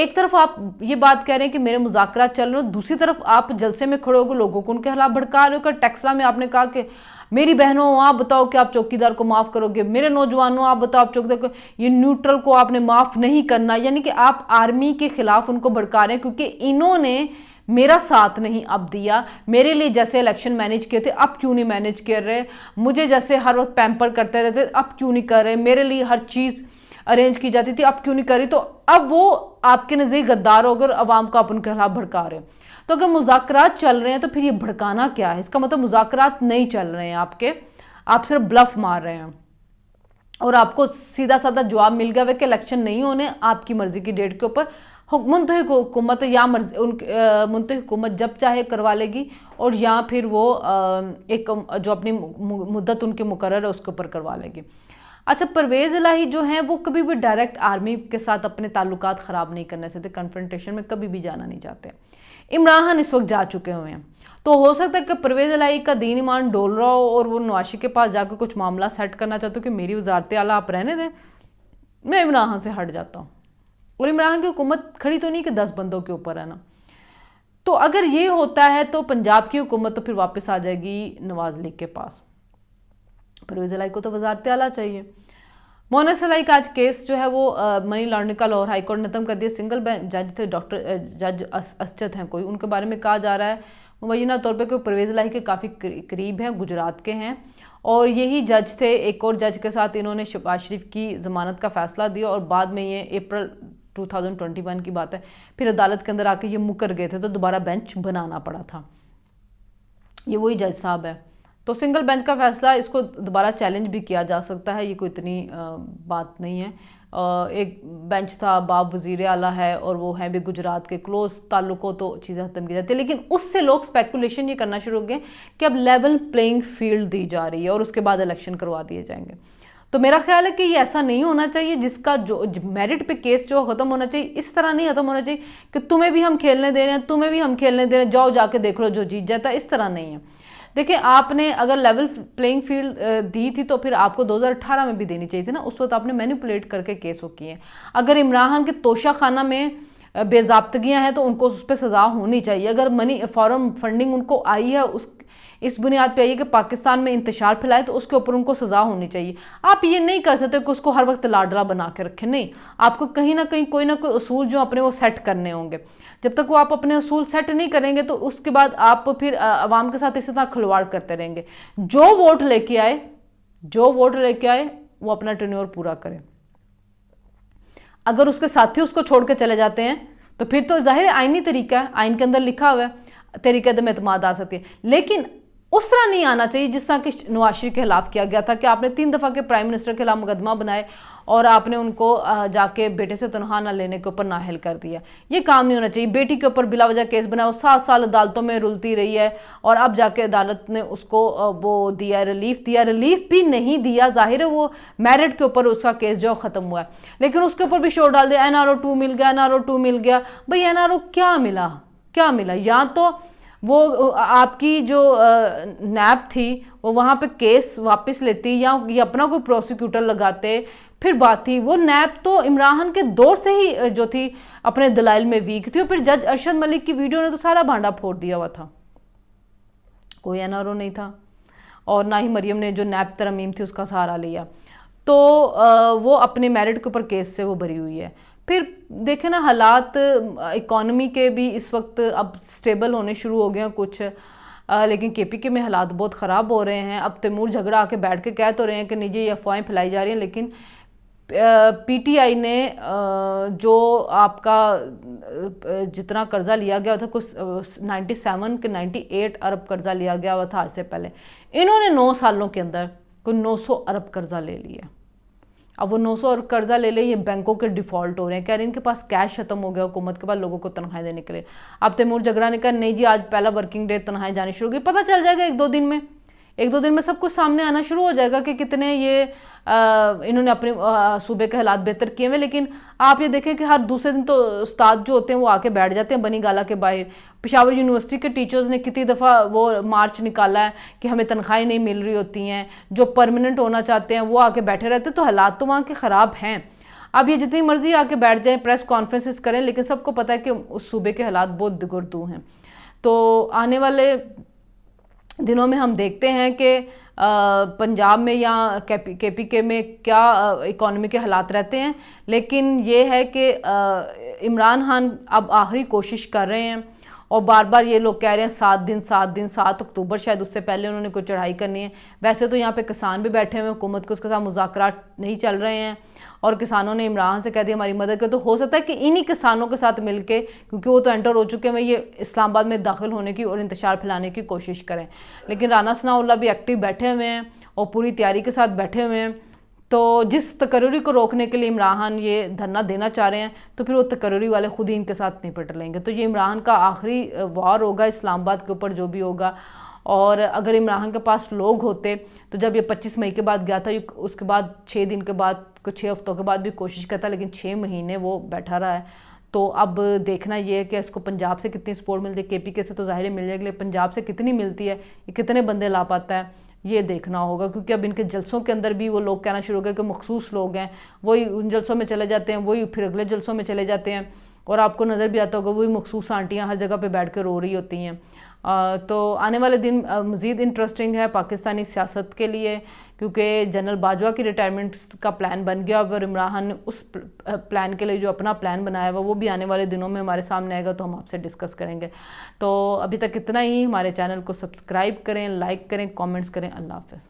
ایک طرف آپ یہ بات کہہ رہے ہیں کہ میرے مذاکرات چل رہے ہیں، دوسری طرف آپ جلسے میں کھڑے ہو کے لوگوں کو ان کے خلاف بھڑکا رہے ہو. ٹیکسلا میں آپ نے کہا کہ میری بہنوں آپ بتاؤ کہ آپ چوکیدار کو معاف کرو گے، میرے نوجوانوں آپ بتاؤ آپ چوکیدار کو، یہ نیوٹرل کو آپ نے معاف نہیں کرنا. یعنی کہ آپ آرمی کے خلاف ان کو بھڑکا رہے ہیں کیونکہ انہوں نے میرا ساتھ نہیں اب دیا. میرے لیے جیسے الیکشن مینیج کیے تھے اب کیوں نہیں مینیج کر رہے، مجھے جیسے ہر وقت پیمپر کرتے رہتے اب کیوں نہیں کر رہے، میرے لیے ہر چیز ارینج کی جاتی تھی اب کیوں نہیں کر رہی. تو اب وہ آپ کے نزدیک غدار ہو گئے اور عوام کو آپ ان کے خلاف بھڑکا رہے ہیں. تو اگر مذاکرات چل رہے ہیں تو پھر یہ بھڑکانا کیا ہے؟ اس کا مطلب مذاکرات نہیں چل رہے ہیں آپ کے، آپ صرف بلف مار رہے ہیں اور آپ کو سیدھا سادہ جواب مل گیا ہے کہ الیکشن نہیں ہونے آپ کی مرضی کی ڈیٹ کے اوپر. منتخب حکومت یا منتخب حکومت جب چاہے کروا لے گی اور یا پھر وہ ایک جو اپنی مدت ان کے مقرر ہے اس کے اوپر کروا لے گی. اچھا، پرویز الہی جو ہیں وہ کبھی بھی ڈائریکٹ آرمی کے ساتھ اپنے تعلقات خراب نہیں کرنے سے، کنفرنٹیشن میں کبھی بھی جانا نہیں چاہتے. عمران خان اس وقت جا چکے ہوئے ہیں تو ہو سکتا ہے کہ پرویز الہی کا دین ایمان ڈول رہا ہو اور وہ نواشی کے پاس جا کے کچھ معاملہ سیٹ کرنا چاہتے ہو کہ میری وزارت اعلیٰ آپ رہنے دیں، میں عمران خان سے ہٹ جاتا ہوں. اور عمران خان کی حکومت کھڑی تو نہیں کہ 10 بندوں کے اوپر ہے نا. تو اگر یہ ہوتا ہے تو پنجاب کی حکومت تو پھر واپس آ جائے گی نواز لیگ کے پاس. پرویز الہی کو تو وزارت اعلیٰ چاہیے. مونس الہی کا آج کیس جو ہے وہ منی لانڈرنگ کا لاہور ہائی کورٹ نے ختم کر دیا. سنگل جج تھے ڈاکٹر جج اسجد ہیں کوئی، ان کے بارے میں کہا جا رہا ہے مبینہ طور پہ کہ پرویز الہی کے کافی قریب ہیں، گجرات کے ہیں اور یہی جج تھے. ایک اور جج کے ساتھ انہوں نے شہباز شریف کی ضمانت کا فیصلہ دیا اور بعد میں یہ اپریل 2021 کی بات ہے پھر عدالت کے اندر آ کے یہ مکر گئے تھے تو دوبارہ بینچ بنانا پڑا تھا. یہ وہی جج صاحب ہے. تو سنگل بینچ کا فیصلہ اس کو دوبارہ چیلنج بھی کیا جا سکتا ہے، یہ کوئی اتنی بات نہیں ہے. ایک بینچ تھا، باب وزیر اعلیٰ ہے اور وہ ہیں بھی گجرات کے، کلوز تعلق ہو تو چیزیں ختم کی جاتی ہیں. لیکن اس سے لوگ اسپیکولیشن یہ کرنا شروع ہو گئے کہ اب لیول پلینگ فیلڈ دی جا رہی ہے اور اس کے بعد الیکشن کروا دیے جائیں گے. تو میرا خیال ہے کہ یہ ایسا نہیں ہونا چاہیے. جس کا جو میرٹ پہ کیس جو ختم ہونا چاہیے اس طرح نہیں ختم ہونا چاہیے کہ تمہیں بھی ہم کھیلنے دے رہے ہیں، تمہیں بھی ہم کھیلنے دے رہے ہیں، جاؤ جا کے دیکھ لو جو جیت جاتا ہے. اس طرح نہیں ہے. دیکھیں، آپ نے اگر لیول پلینگ فیلڈ دی تھی تو پھر آپ کو 2018 میں بھی دینی چاہیے تھی نا. اس وقت آپ نے مینیپولیٹ کر کے کیس ہو کیے ہیں. اگر عمران خان کے توشہ خانہ میں بے ضابطگیاں ہیں تو ان کو اس پہ سزا ہونی چاہیے. اگر منی فارم فنڈنگ ان کو آئی ہے اس بنیاد پہ آئی ہے کہ پاکستان میں انتشار پھیلائے تو اس کے اوپر ان کو سزا ہونی چاہیے. آپ یہ نہیں کر سکتے کہ اس کو ہر وقت لاڈلا بنا کے رکھیں. نہیں، آپ کو کہیں نہ کہیں کوئی نہ کوئی اصول جو اپنے وہ سیٹ کرنے ہوں گے. جب تک وہ آپ اپنے اصول سیٹ نہیں کریں گے تو اس کے بعد آپ پھر عوام کے ساتھ اسی طرح کھلواڑ کرتے رہیں گے. جو ووٹ لے کے آئے وہ اپنا ٹینیور پورا کرے. اگر اس کے ساتھی اس کو چھوڑ کے چلے جاتے ہیں تو پھر تو ظاہر آئینی طریقہ ہے، آئین کے اندر لکھا ہوا ہے طریقہ عدم اعتماد آ سکتی ہے. لیکن اس طرح نہیں آنا چاہیے جس طرح کہ نواز شریف کے خلاف کیا گیا تھا کہ آپ نے 3 دفعہ کے پرائم منسٹر کے خلاف مقدمہ بنائے اور آپ نے ان کو جا کے بیٹے سے تنخواہ نہ لینے کے اوپر نااہل کر دیا. یہ کام نہیں ہونا چاہیے. بیٹی کے اوپر بلا وجہ کیس بنا، وہ 7 سال عدالتوں میں رلتی رہی ہے اور اب جا کے عدالت نے اس کو وہ دیا، ریلیف بھی نہیں دیا. ظاہر ہے وہ میرٹ کے اوپر اس کا کیس جو ختم ہوا ہے لیکن اس کے اوپر بھی شور ڈال دیا NRO 2 مل گیا. بھئی NRO کیا ملا؟ یا تو وہ آپ کی جو نیب تھی وہ وہاں پہ کیس واپس لیتی یا یہ اپنا کوئی پروسیکیوٹر لگاتے پھر بات تھی. وہ نیب تو عمران خان کے دور سے ہی جو تھی اپنے دلائل میں ویک تھی اور پھر جج ارشد ملک کی ویڈیو نے تو سارا بھانڈا پھوڑ دیا ہوا تھا. کوئی NRO نہیں تھا اور نہ ہی مریم نے جو نیب ترمیم تھی اس کا سہارا لیا. تو وہ اپنے میرٹ کے اوپر کیس سے وہ بری ہوئی ہے. پھر دیکھیں نا، حالات اکانومی کے بھی اس وقت اب سٹیبل ہونے شروع ہو گئے ہیں کچھ، لیکن KPK میں حالات بہت خراب ہو رہے ہیں. اب تیمور جھگڑا آ کے بیٹھ کے کہہ تو رہے ہیں کہ نہیں جی یہ افواہیں پھیلائی جا رہی ہیں، لیکن PTI نے جو آپ کا جتنا قرضہ لیا گیا تھا کچھ 97 کے 98 ارب قرضہ لیا گیا ہوا تھا آج سے پہلے، انہوں نے 9 سالوں کے اندر کوئی 900 ارب قرضہ لے لیا. اب وہ 900 ارب قرضہ لے لے، یہ بینکوں کے ڈیفالٹ ہو رہے ہیں، کہہ رہے ہیں ان کے پاس کیش ختم ہو گیا حکومت کے بعد لوگوں کو تنخواہیں دینے کے لیے. اب تیمور جھگڑا نے کہا نہیں جی آج پہلا ورکنگ ڈے تنخواہیں جانی شروع ہوگی. پتہ چل جائے گا ایک دو دن میں سب کچھ سامنے آنا شروع ہو جائے گا کہ کتنے یہ انہوں نے اپنے صوبے کے حالات بہتر کیے ہوئے. لیکن آپ یہ دیکھیں کہ ہر دوسرے دن تو استاد جو ہوتے ہیں وہ آ کے بیٹھ جاتے ہیں بنی گالہ کے باہر. پشاور یونیورسٹی کے ٹیچرز نے کتنی دفعہ وہ مارچ نکالا ہے کہ ہمیں تنخواہیں نہیں مل رہی ہوتی ہیں. جو پرمننٹ ہونا چاہتے ہیں وہ آ کے بیٹھے رہتے ہیں. تو حالات تو وہاں کے خراب ہیں. اب یہ جتنی مرضی آ کے بیٹھ جائیں، پریس کانفرنسز کریں، لیکن سب کو پتہ ہے کہ اس صوبے کے حالات بہت دگردو ہیں. تو آنے والے دنوں میں ہم دیکھتے ہیں کہ پنجاب میں یا کے پی کے میں کیا اکانومی کے حالات رہتے ہیں. لیکن یہ ہے کہ عمران خان اب آخری کوشش کر رہے ہیں، اور بار بار یہ لوگ کہہ رہے ہیں 7 اکتوبر شاید اس سے پہلے انہوں نے کوئی چڑھائی کرنی ہے. ویسے تو یہاں پہ کسان بھی بیٹھے ہوئے ہیں، حکومت کے اس کے ساتھ مذاکرات نہیں چل رہے ہیں، اور کسانوں نے عمران خان سے کہہ دیا ہماری مدد کرے. تو ہو سکتا ہے کہ انہی کسانوں کے ساتھ مل کے، کیونکہ وہ تو انٹر ہو چکے ہیں، یہ اسلام آباد میں داخل ہونے کی اور انتشار پھیلانے کی کوشش کریں. لیکن رانا ثناءاللہ بھی ایکٹیو بیٹھے ہوئے ہیں اور پوری تیاری کے ساتھ بیٹھے ہوئے ہیں. تو جس تقرری کو روکنے کے لیے عمران خان یہ دھرنا دینا چاہ رہے ہیں، تو پھر وہ تقرری والے خود ہی ان کے ساتھ نپٹ لیں گے. تو یہ عمران خان کا آخری وار ہوگا اسلام آباد کے اوپر جو بھی ہوگا. اور اگر عمران خان کے پاس لوگ ہوتے تو جب یہ 25 مئی کے بعد گیا تھا، اس کے بعد 6 دن کے بعد، 6 ہفتوں کے بعد بھی کوشش کرتا، لیکن 6 مہینے وہ بیٹھا رہا ہے. تو اب دیکھنا یہ ہے کہ اس کو پنجاب سے کتنی سپورٹ ملتی ہے. کے پی کے سے تو ظاہر ہے مل جائے گی، پنجاب سے کتنی ملتی ہے، یہ کتنے بندے لا پاتا ہے، یہ دیکھنا ہوگا. کیونکہ اب ان کے جلسوں کے اندر بھی وہ لوگ کہنا شروع ہو گئے کہ مخصوص لوگ ہیں، وہی ان جلسوں میں چلے جاتے ہیں، وہی پھر اگلے جلسوں میں چلے جاتے ہیں. اور آپ کو نظر بھی آتا ہوگا وہی مخصوص آنٹیاں ہر جگہ پہ بیٹھ کے رو رہی ہوتی ہیں. تو آنے والے دن مزید انٹرسٹنگ ہے پاکستانی سیاست کے لیے، کیونکہ جنرل باجوہ کی ریٹائرمنٹ کا پلان بن گیا، اور عمران خان نے اس پلان کے لیے جو اپنا پلان بنایا ہوا وہ بھی آنے والے دنوں میں ہمارے سامنے آئے گا، تو ہم آپ سے ڈسکس کریں گے. تو ابھی تک اتنا ہی. ہمارے چینل کو سبسکرائب کریں، لائک کریں، کامنٹس کریں. اللہ حافظ.